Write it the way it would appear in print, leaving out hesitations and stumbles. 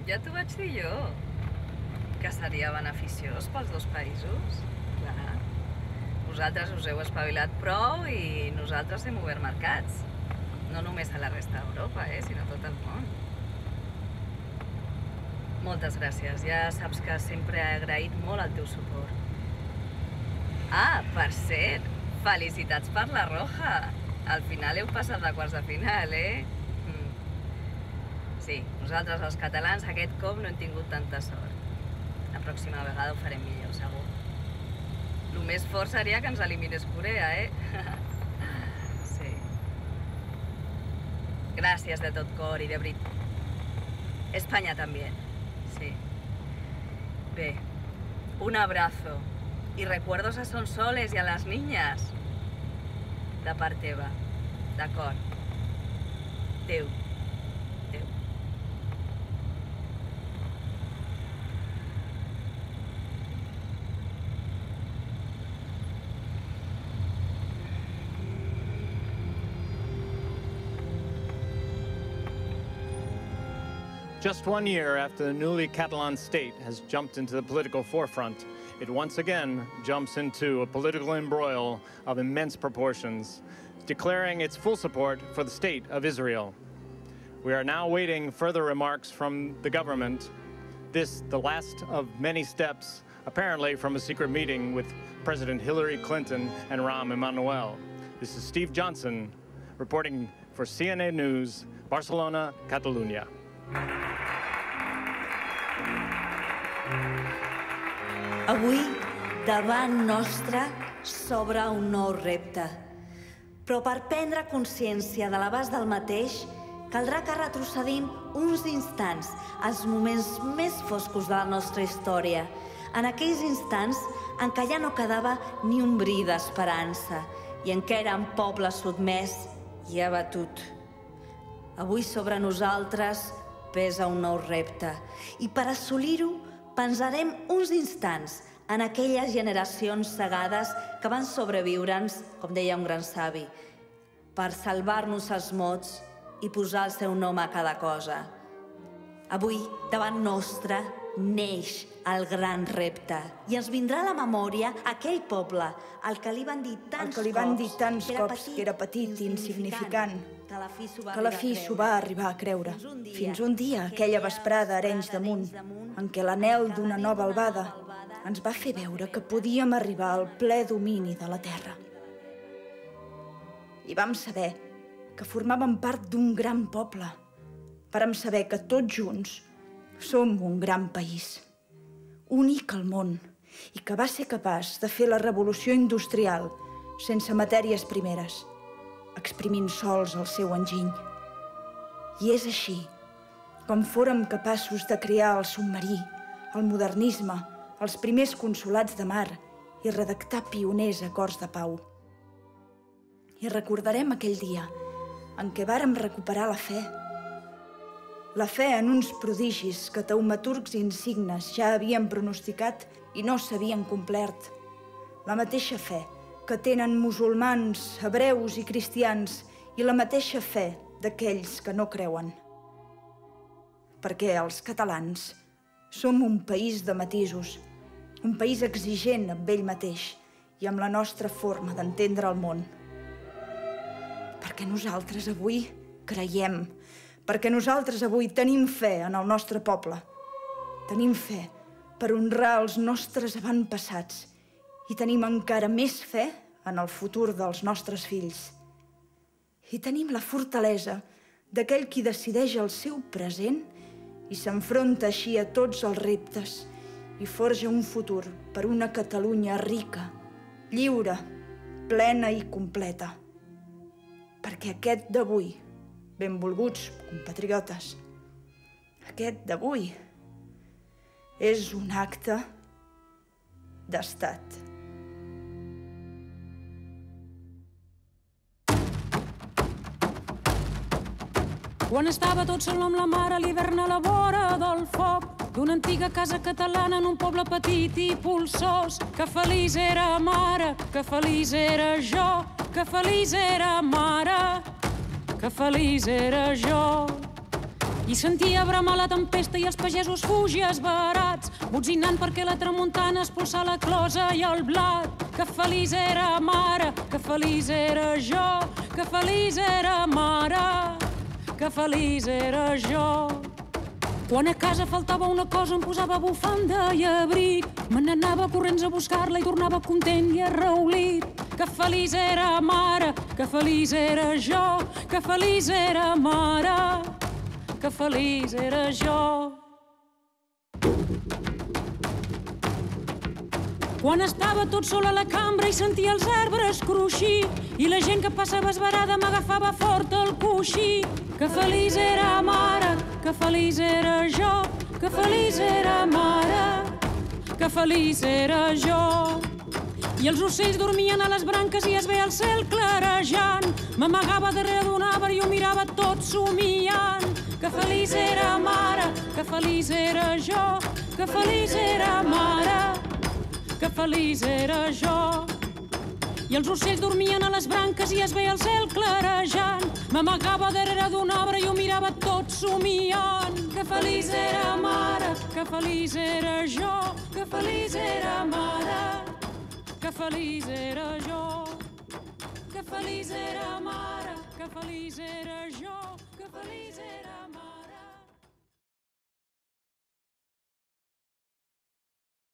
Ja t'ho vaig dir jo, que seria beneficiós pels dos països. Clar. Vosaltres us heu espavilat prou i nosaltres hem obert mercats. No només a la resta d'Europa, sinó a tot el món. Moltes gràcies. Ja saps que sempre he agraït molt el teu suport. Ah, per cert, felicitats per la Roja. Al final heu passat de quarts de final, Sí, nosaltres els catalans aquest cop no hem tingut tanta sort. La pròxima vegada ho farem millor, segur. El més fort seria que ens eliminés Corea, Sí. Gràcies de tot cor i de veritat. España también, sí. Bé, un abrazo. Y recuerdos a Sonsoles y a las niñas. De part teva, d'acord? Adéu. Adéu. Just 1 year after the newly Catalan state has jumped into the political forefront, it once again jumps into a political embroil of immense proportions, declaring its full support for the state of Israel. We are now awaiting further remarks from the government. This, the last of many steps, apparently from a secret meeting with President Hillary Clinton and Rahm Emanuel. This is Steve Johnson, reporting for CNN News, Barcelona, Catalunya. Avui, davant nostre, s'obre un nou repte. Però per prendre consciència de l'abast del mateix, caldrà que retrocedim uns instants als moments més foscos de la nostra història, en aquells instants en què ja no quedava ni un bri d'esperança i en què érem poble sotmès i abatut. Avui sobre nosaltres pesa un nou repte i per assolir-ho pensarem uns instants en aquelles generacions cegades que van sobreviure'ns, com deia un gran savi, per salvar-nos els mots i posar el seu nom a cada cosa. Avui, davant nostre, neix el gran repte i ens vindrà a la memòria aquell poble al que li van dir tants cops que era petit i insignificant, que a la fi s'ho va arribar a creure. Fins un dia, aquella vesprada a Arenys de Munt, en què l'anhel d'una nova albada ens va fer veure que podíem arribar al ple domini de la terra. I vam saber que formàvem part d'un gran poble. Vàrem saber que tots junts som un gran país, únic al món, i que va ser capaç de fer la revolució industrial sense matèries primeres, exprimint sols el seu enginy. I és així com fórem capaços de crear el submarí, el modernisme, els primers consolats de mar i redactar pioners acords de pau. I recordarem aquell dia en què vàrem recuperar la fe en uns prodigis que taumaturgs insignes ja havien pronosticat i no s'havien complert. La mateixa fe que tenen musulmans, hebreus i cristians i la mateixa fe d'aquells que no creuen. Perquè els catalans som un país de matisos, un país exigent amb ell mateix i amb la nostra forma d'entendre el món. Perquè nosaltres avui creiem, perquè nosaltres avui tenim fe en el nostre poble. Tenim fe per honrar els nostres avantpassats i tenim encara més fe en el futur dels nostres fills. I tenim la fortalesa d'aquell qui decideix el seu present i s'enfronta així a tots els reptes i forja un futur per una Catalunya rica, lliure, plena i completa. Perquè aquest d'avui, benvolguts compatriotes, aquest d'avui és un acte d'estat. Quan estava tot sol amb la mare a l'hivern a la vora del foc d'una antiga casa catalana en un poble petit i polsós, que feliç era mare, que feliç era jo, que feliç era mare, que feliç era jo. I sentia bramar la tempesta i els pagesos fugir esverats, botzinant perquè la tramuntana expulsà la closa i el blat. Que feliç era mare, que feliç era jo, que feliç era mare, que feliç era jo. Quan a casa faltava una cosa em posava bufanda i abric, me n'anava corrents a buscar-la i tornava content i arraulit. Que feliç era mare, que feliç era jo, que feliç era mare, que feliç era jo. Quan estava tot sol a la cambra i sentia els arbres cruixir i la gent que passava esverada m'agafava fort el coixí. Que feliç era mare, que feliç era jo, que feliç era mare, que feliç era jo. I els ocells dormien a les branques i es veia el cel clarejant. M'amagava darrere d'un arbre i ho mirava tot somiant. Que feliç era mare, que feliç era jo, que feliç era mare, que feliç era jo. I els ocells dormien a les branques i es veia el cel clarejant. M'amagava darrere d'un arbre i ho mirava tot somiant. Que feliç era mare, que feliç era jo, que feliç era mare, que feliç era jo. Que feliç era mare, que feliç era jo, que feliç era mare.